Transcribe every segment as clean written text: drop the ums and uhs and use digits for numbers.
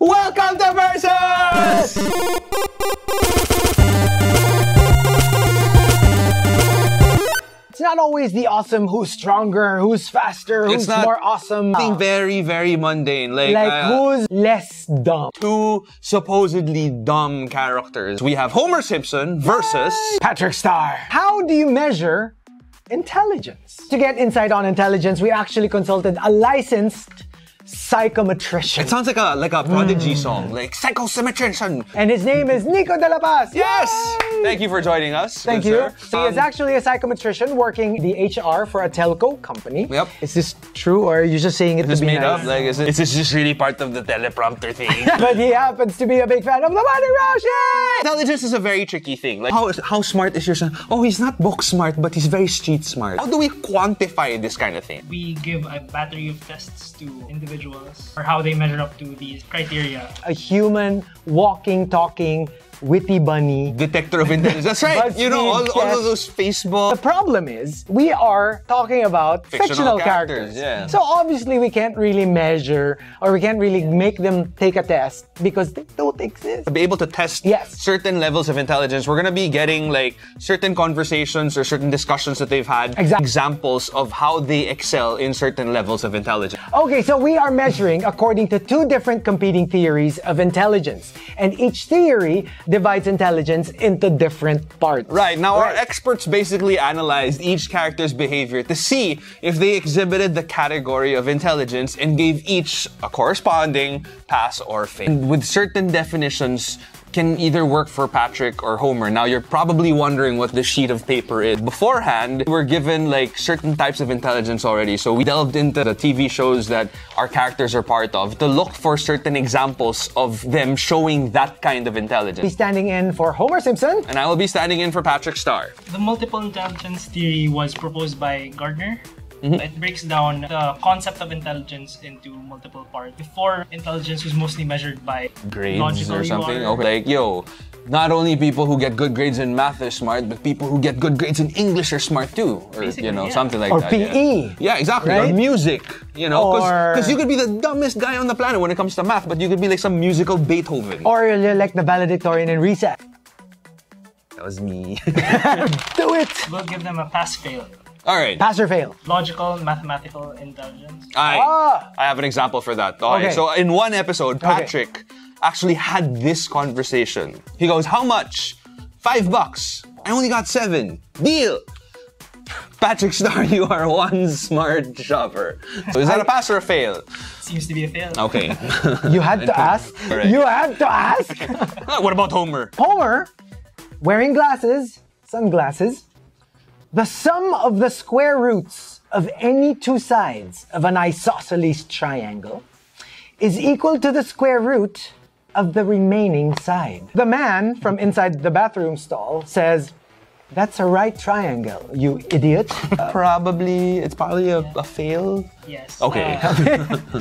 Welcome to Versus! It's not always the awesome who's stronger, who's faster, who's more awesome. Something very, very mundane. Like who's less dumb. Two supposedly dumb characters. We have Homer Simpson versus Patrick Star. How do you measure intelligence? To get insight on intelligence, we actually consulted a licensed psychometrician. It sounds like a Prodigy song, like psychometrician. And his name is Nico De La Paz. Yes! Yay! Thank you for joining us. Thank you. So he is actually a psychometrician working the HR for a telco company. Yep. Is this true, or are you just saying it to be made nice? up? Like, is this just really part of the teleprompter thing? But he happens to be a big fan of the Morning Rush. Yay! Intelligence is a very tricky thing. Like, how smart is your son? Oh, he's not book smart, but he's very street smart. How do we quantify this kind of thing? We give a battery of tests to individuals or how they measure up to these criteria. A human, walking, talking, witty bunny. Detector of intelligence. That's right. You know, all of those Facebook. The problem is, we are talking about fictional characters. Yeah. So obviously we can't really measure, or we can't really make them take a test because they don't exist. To be able to test certain levels of intelligence, we're going to be getting like certain conversations or certain discussions that they've had. Examples of how they excel in certain levels of intelligence. Okay, so we are measuring according to two different competing theories of intelligence. And each theory divides intelligence into different parts. Right, now our experts basically analyzed each character's behavior to see if they exhibited the category of intelligence and gave each a corresponding pass or fail. And with certain definitions, can either work for Patrick or Homer. Now, you're probably wondering what this sheet of paper is. Beforehand, we're given like certain types of intelligence already. So we delved into the TV shows that our characters are part of to look for certain examples of them showing that kind of intelligence. Be standing in for Homer Simpson. And I will be standing in for Patrick Star. The multiple intelligence theory was proposed by Gardner. It breaks down the concept of intelligence into multiple parts. Before, intelligence was mostly measured by grades or something. Okay. Like, yo, not only people who get good grades in math are smart, but people who get good grades in English are smart too. Or, you know, something like or that. Or PE. Yeah, exactly. Right? Or music. You know, because you could be the dumbest guy on the planet when it comes to math, but you could be like some musical Beethoven. Or you're like the valedictorian in recess. That was me. Do it! We'll give them a pass-fail. All right. Pass or fail? Logical, mathematical intelligence. I have an example for that. Okay. So in one episode, Patrick actually had this conversation. He goes, how much? $5. I only got 7. Deal. Patrick Star, you are one smart shopper. So is that a pass or a fail? Seems to be a fail. Okay. You had to ask. Right. You had to ask. What about Homer? Homer, wearing glasses, sunglasses. The sum of the square roots of any two sides of an isosceles triangle is equal to the square root of the remaining side. The man from inside the bathroom stall says, "That's a right triangle, you idiot." It's probably a fail. Yes. Okay.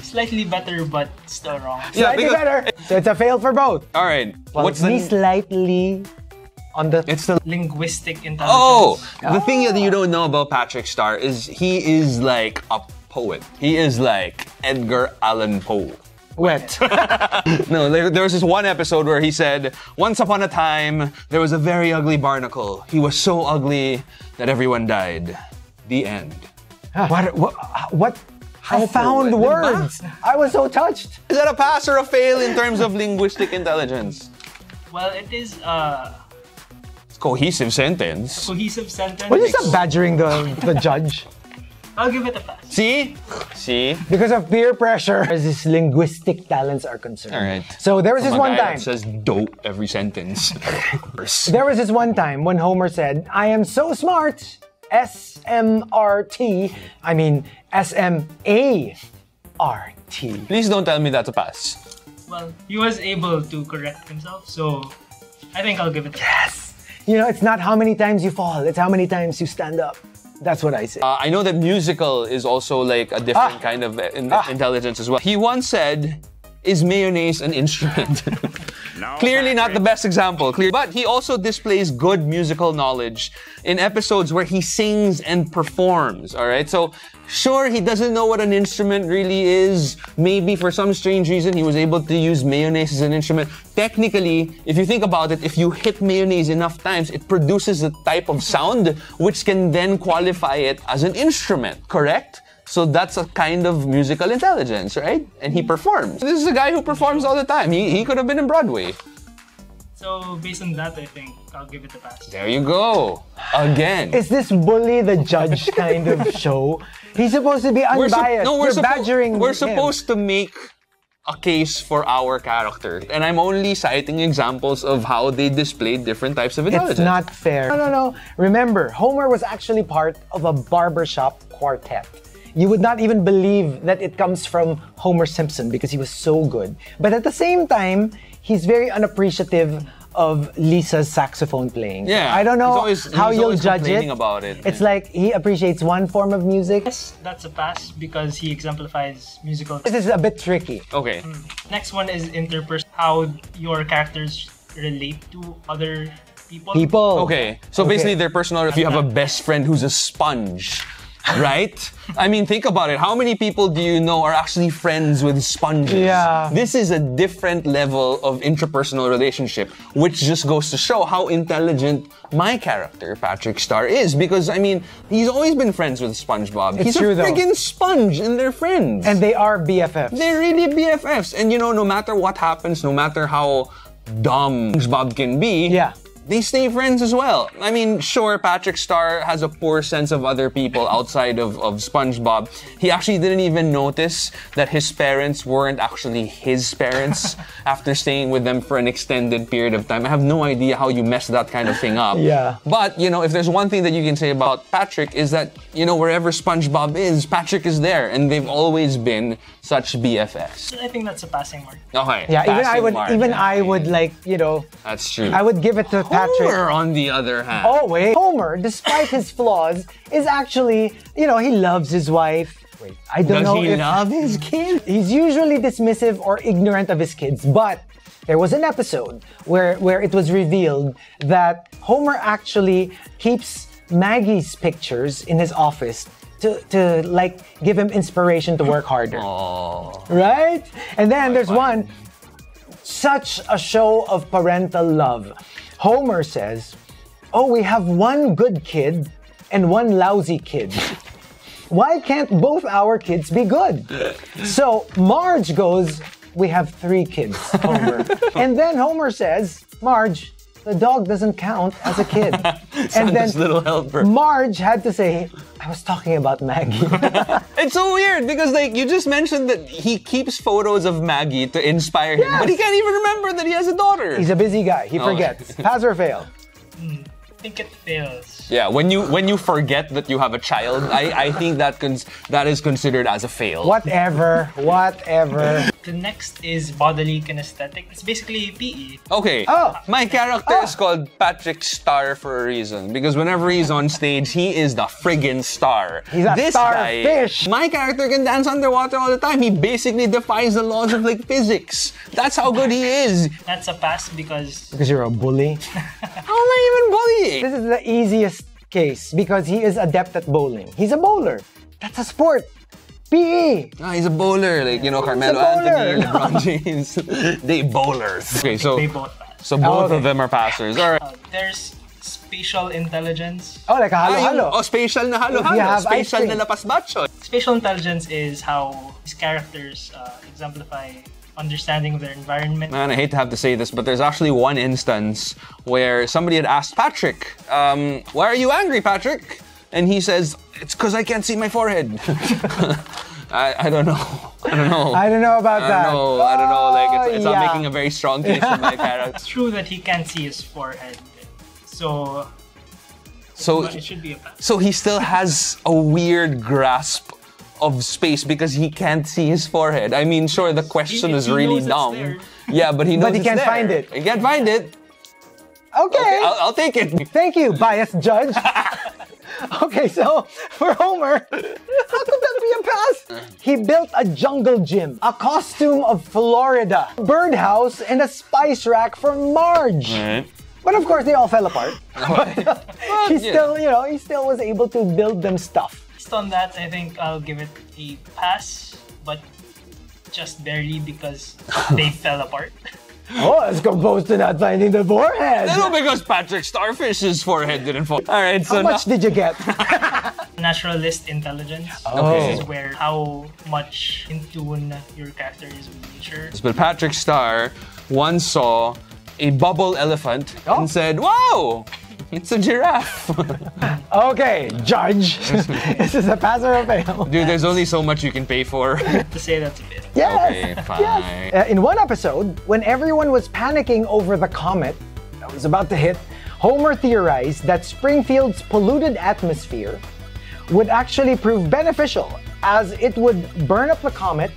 Slightly better, but still wrong. Slightly better. So it's a fail for both. All right. Well, what's the slightly on the... It's the linguistic intelligence. Oh! The thing that you don't know about Patrick Star is he is like a poet. He is like Edgar Allan Poe. Wet. No, there was this one episode where he said, once upon a time, there was a very ugly barnacle. He was so ugly that everyone died. The end. What? I found words. I was so touched. Is that a pass or a fail in terms of linguistic intelligence? Well, it is cohesive sentence. Cohesive sentence. Well, you stop badgering the judge. I'll give it a pass. See? Because of peer pressure, as his linguistic talents are concerned. All right. So there was this one time. It says dope every sentence. There was this one time when Homer said, "I am so smart." SMRT. I mean SMART. Please don't tell me that's a pass. Well, he was able to correct himself, so I think I'll give it a pass. You know, it's not how many times you fall, it's how many times you stand up. That's what I say. I know that musical is also like a different kind of intelligence as well. He once said, "Is mayonnaise an instrument?" Clearly not the best example. But he also displays good musical knowledge in episodes where he sings and performs, all right? So, sure, he doesn't know what an instrument really is. Maybe for some strange reason, he was able to use mayonnaise as an instrument. Technically, if you think about it, if you hit mayonnaise enough times, it produces a type of sound which can then qualify it as an instrument, correct? So that's a kind of musical intelligence, right? And he performs. This is a guy who performs all the time. He could have been in Broadway. So based on that, I think I'll give it a pass. There you go. Again. Is this bully the judge kind of show? He's supposed to be unbiased. You're badgering We're him. supposed to make a case for our character. And I'm only citing examples of how they displayed different types of intelligence. It's not fair. No. Remember, Homer was actually part of a barbershop quartet. You would not even believe that it comes from Homer Simpson because he was so good. But at the same time, he's very unappreciative of Lisa's saxophone playing. Yeah. So I don't know how you'll judge it. About it. It's like he appreciates one form of music. Yes, that's a pass because he exemplifies musical. This is a bit tricky. Okay. Next one is interpersonal. How your characters relate to other people. Okay. So basically, they're personal. If you have a best friend who's a sponge, right? I mean, think about it. How many people do you know are actually friends with sponges? Yeah. This is a different level of intrapersonal relationship, which just goes to show how intelligent my character, Patrick Star, is. Because, I mean, he's always been friends with SpongeBob. He's true, a friggin' sponge, and they're friends. And they are BFFs. They're really BFFs. And, you know, no matter what happens, no matter how dumb SpongeBob can be, they stay friends as well. I mean, sure, Patrick Star has a poor sense of other people outside of SpongeBob. He actually didn't even notice that his parents weren't actually his parents after staying with them for an extended period of time. I have no idea how you mess that kind of thing up. Yeah. But, you know, if there's one thing that you can say about Patrick is that, you know, wherever SpongeBob is, Patrick is there. And they've always been such BFFs. I think that's a passing mark. Okay. Yeah, even mark. I would like, you know. That's true. I would give it to Patrick. Homer, on the other hand. Oh, wait. Homer, despite his flaws, is actually, you know, he loves his wife. Wait, I don't know if... Does he love his kid? He's usually dismissive or ignorant of his kids, but there was an episode where it was revealed that Homer actually keeps Maggie's pictures in his office to like give him inspiration to work harder. Aww. Right? And then there's one, such a show of parental love. Homer says, "Oh, we have one good kid and one lousy kid. Why can't both our kids be good?" So Marge goes, "We have 3 kids, Homer." And then Homer says, "Marge, the dog doesn't count as a kid." And then little helper. Marge had to say, "I was talking about Maggie." It's so weird because, like, you just mentioned that he keeps photos of Maggie to inspire him, but he can't even remember that he has a daughter. He's a busy guy. He forgets. Pass or fail? I think it fails. Yeah, when you forget that you have a child, I think that is considered as a fail. Whatever. The next is bodily kinesthetic. It's basically PE. Okay. My character is called Patrick Star for a reason. Because whenever he's on stage, he is the friggin' star. He's a starfish. My character can dance underwater all the time. He basically defies the laws of, like, physics. That's how good he is. That's a pass because Because you're a bully. How am I even bullying? This is the easiest case because he is adept at bowling. He's a bowler. That's a sport. PE. He's a bowler. Like, you know, Carmelo Anthony, LeBron James. They bowlers. Okay, so they both pass. So both of them are passers. All right. There's spatial intelligence. Oh, like a halo-halo. Spatial na halo-halo. Spatial na lapas bacho. Spatial intelligence is how these characters exemplify understanding of their environment. Man, I hate to have to say this, but there's actually one instance where somebody had asked Patrick, "Why are you angry, Patrick?" And he says, "It's because I can't see my forehead." I don't know. I don't know about that. I don't know. Like, it's not making a very strong case for my character. It's true that he can't see his forehead. So it should be a pass. So he still has a weird grasp of space because he can't see his forehead. I mean, sure, the question is really dumb. Yeah, but he knows he can't find it. He can't find it. Okay. I'll take it. Thank you, biased judge. Okay, so for Homer, how could that be a pass? He built a jungle gym, a costume of Florida, a birdhouse, and a spice rack for Marge. Right. But of course, they all fell apart. He still, you know, he still was able to build them stuff. Based on that, I think I'll give it a pass, but just barely because they fell apart. Oh, as opposed to not finding the forehead. No, because Patrick Starfish's forehead didn't fall. All right, so How much did you get? Naturalist intelligence. Okay. This is where how much in tune your character is with nature. But Patrick Star once saw a bubble elephant and said, "Wow, it's a giraffe." Okay, Judge. This is a pass or a fail. Dude, there's only so much you can pay for. To say that's a bit. Yes. Okay, fine. Yes. In one episode, when everyone was panicking over the comet that was about to hit, Homer theorized that Springfield's polluted atmosphere would actually prove beneficial, as it would burn up the comet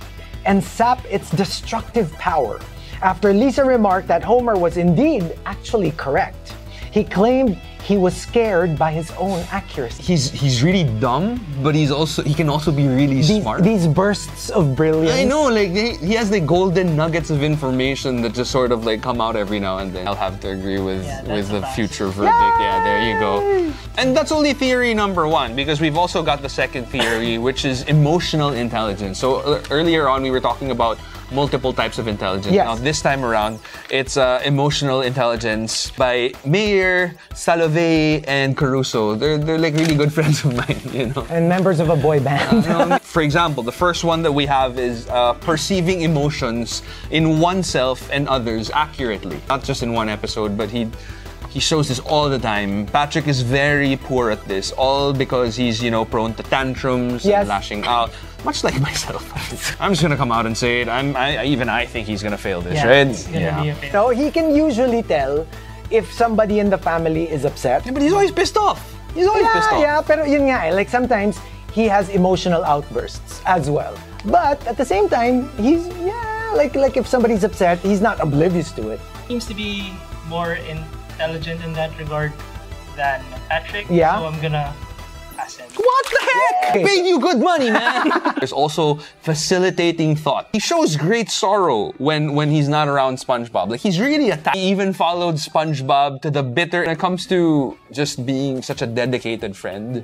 and sap its destructive power. After Lisa remarked that Homer was indeed actually correct, he claimed he was scared by his own accuracy. He's really dumb, but he can also be really smart. These bursts of brilliance. I know, like he has like golden nuggets of information that just sort of like come out every now and then. I'll have to agree with the future verdict. Yay! Yeah, there you go. And that's only theory number one, because we've also got the second theory, which is emotional intelligence. So earlier on, we were talking about multiple types of intelligence. Yes. Now this time around, it's emotional intelligence by Mayer, Salovey, and Caruso. They're like really good friends of mine, you know. And members of a boy band. For example, the first one that we have is perceiving emotions in oneself and others accurately. Not just in one episode, but he shows this all the time. Patrick is very poor at this, all because he's, you know, prone to tantrums and lashing out. Much like myself. I'm just gonna come out and say it. I think he's gonna fail this, right? It's gonna be a fail. So he can usually tell if somebody in the family is upset. Yeah, but he's always pissed off. He's always pissed off. Yeah, pero yun nga eh, like sometimes he has emotional outbursts as well. But at the same time, he's, like if somebody's upset, he's not oblivious to it. Seems to be more intelligent in that regard than Patrick. Yeah. So I'm gonna pass him. What the heck? Yay! Paid you good money, man. There's also facilitating thought. He shows great sorrow when he's not around SpongeBob. Like he's really attached. He even followed SpongeBob to the bitter. When it comes to just being such a dedicated friend,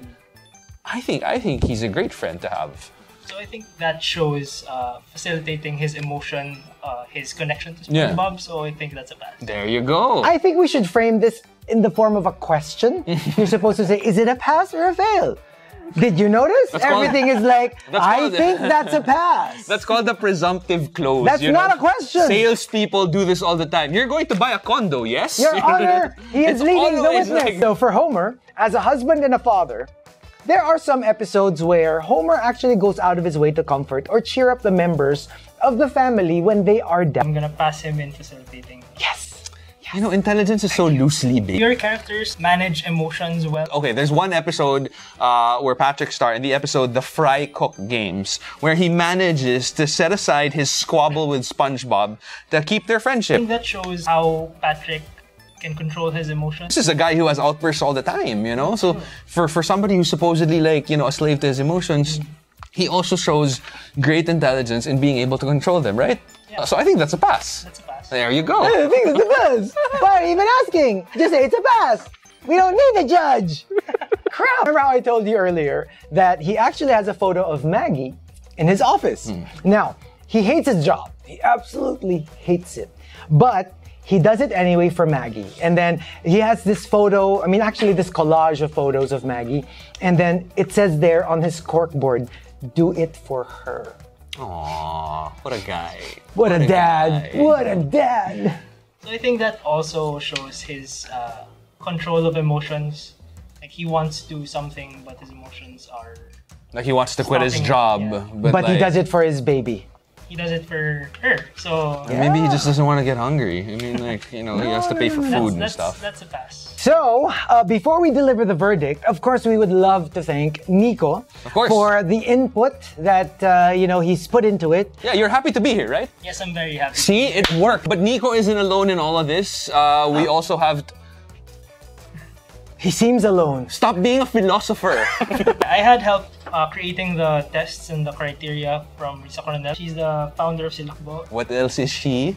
I think he's a great friend to have. So I think that shows facilitating his emotion, his connection to SpongeBob. So I think that's a pass. There you go. I think we should frame this in the form of a question. You're supposed to say, is it a pass or a fail? Did you notice? Everything is like, I think that's a pass. That's called the presumptive clause. That's not a question. Salespeople do this all the time. You're going to buy a condo, yes? Your Honor, he is It's leading the always witness. like- So for Homer, as a husband and a father, there are some episodes where Homer actually goes out of his way to comfort or cheer up the members of the family when they are down. I'm gonna pass him in facilitating. Yes. You know, intelligence is so loosely based. Your characters manage emotions well. Okay, there's one episode where Patrick Star, in the episode The Fry Cook Games, where he manages to set aside his squabble with SpongeBob to keep their I friendship. think that shows how Patrick can control his emotions. This is a guy who has outbursts all the time, you know? So for somebody who's supposedly like, you know, a slave to his emotions, he also shows great intelligence in being able to control them, right? Yeah. So I think that's a pass. That's a pass. There you go. I think it's the best. Why are you even asking? Just say it's a pass. We don't need a judge. Crap. Remember how I told you earlier that he actually has a photo of Maggie in his office. Now, he hates his job. He absolutely hates it. But he does it anyway for Maggie. And then he has this photo, actually this collage of photos of Maggie. And then it says there on his corkboard, do it for her. Aww, what a guy. What a dad. guy. What a dad. So I think that also shows his control of emotions. Like he wants to do something, but his emotions are... Like he wants to quit his Stopping, job, yeah. But like, he does it for his baby. He does it for her. So Maybe he just doesn't want to get hungry. I mean, like, you know, he has to pay for food and stuff. That's a pass. So, before we deliver the verdict, of course, we would love to thank Nico for the input that, he's put into it. Yeah, you're happy to be here, right? Yes, I'm very happy. See, it worked. But Nico isn't alone in all of this. We also have... He seems alone. Stop being a philosopher. I had help creating the tests and the criteria from Risa Coronel. She's the founder of Silakbo. What else is she?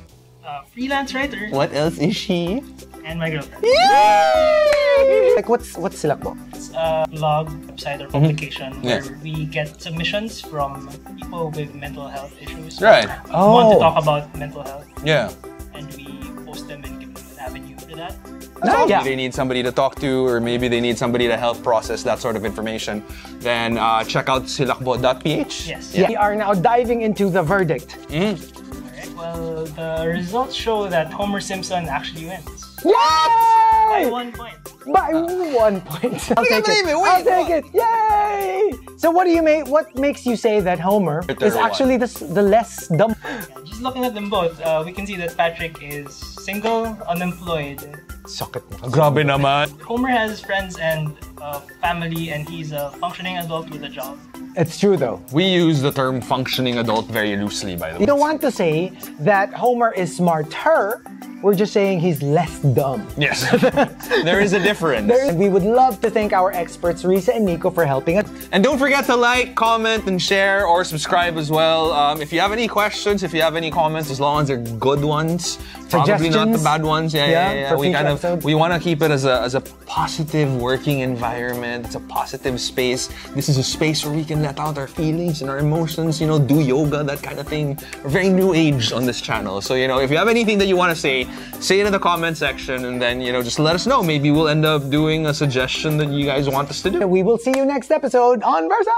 Freelance writer. What else is she? And my girlfriend. Yay! Like, what's Silakbo? It's a blog, website, or publication where Yes. we get submissions from people with mental health issues. Right. Who want Oh. to talk about mental health. Yeah. And we post them and give them an avenue to that. Nice. Maybe they need somebody to talk to, or maybe they need somebody to help process that sort of information. Then check out silakbo.ph. Yes. We are now diving into the verdict. Alright, well, the results show that Homer Simpson actually wins. By Yay! 1 point. By 1 point. I'll can't take it. believe it. Wait, I'll take it. Yay! So what makes you say that Homer Bitter is actually the less dumb? Yeah, just looking at them both, we can see that Patrick is single, unemployed. Sakit mo. Grabe naman. Homer has friends and family, and he's a functioning adult with a job. It's true though. We use the term functioning adult very loosely, by the way. You don't want to say that Homer is smarter. We're just saying he's less dumb. Yes. There is a difference. And we would love to thank our experts, Risa and Nico, for helping us. And don't forget to like, comment, and share, or subscribe as well. If you have any questions, if you have any comments, as long as they're good ones, probably not the Suggestions. bad ones. Yeah, for We future episodes. we want to keep it as a positive working environment. It's a positive space. This is a space where we can let out our feelings and our emotions. You know, do yoga, that kind of thing. We're very new age on this channel. So if you have anything that you want to say it in the comment section, and then just let us know. Maybe we'll end up doing a suggestion that you guys want us to do. We will see you next episode on Versa.